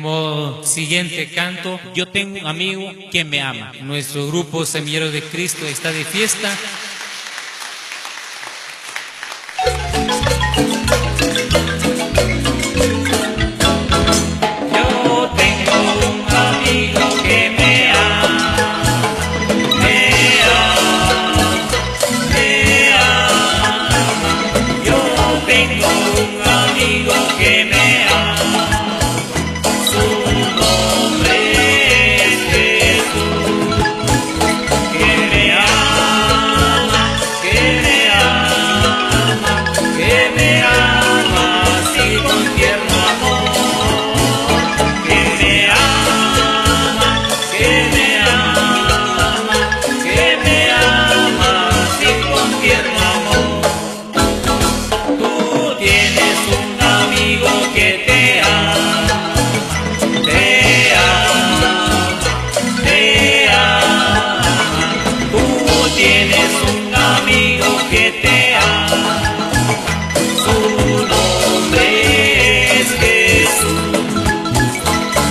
Como siguiente canto, yo tengo un amigo que me ama. Nuestro grupo Semilleros de Cristo está de fiesta. Yo tengo un amigo que me ama, me ama, me ama. Yo tengo un amigo que me ama. Tienes un amigo que te ama, su nombre es Jesús,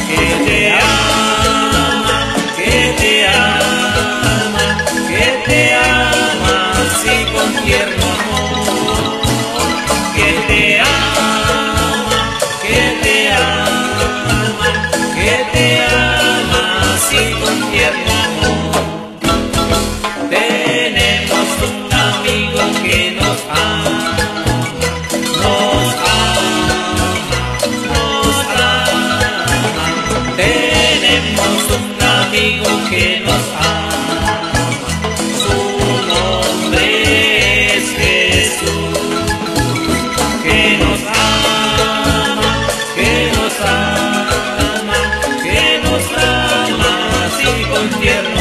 que te ama, que te ama, que te ama así con tierno amor, que te ama, que te ama, que te ama así con tierno amor. Tenemos un amigo que nos ama, nos ama, nos ama. Tenemos un amigo que nos ama, su nombre es Jesús, que nos ama, que nos ama, que nos ama así con tierno.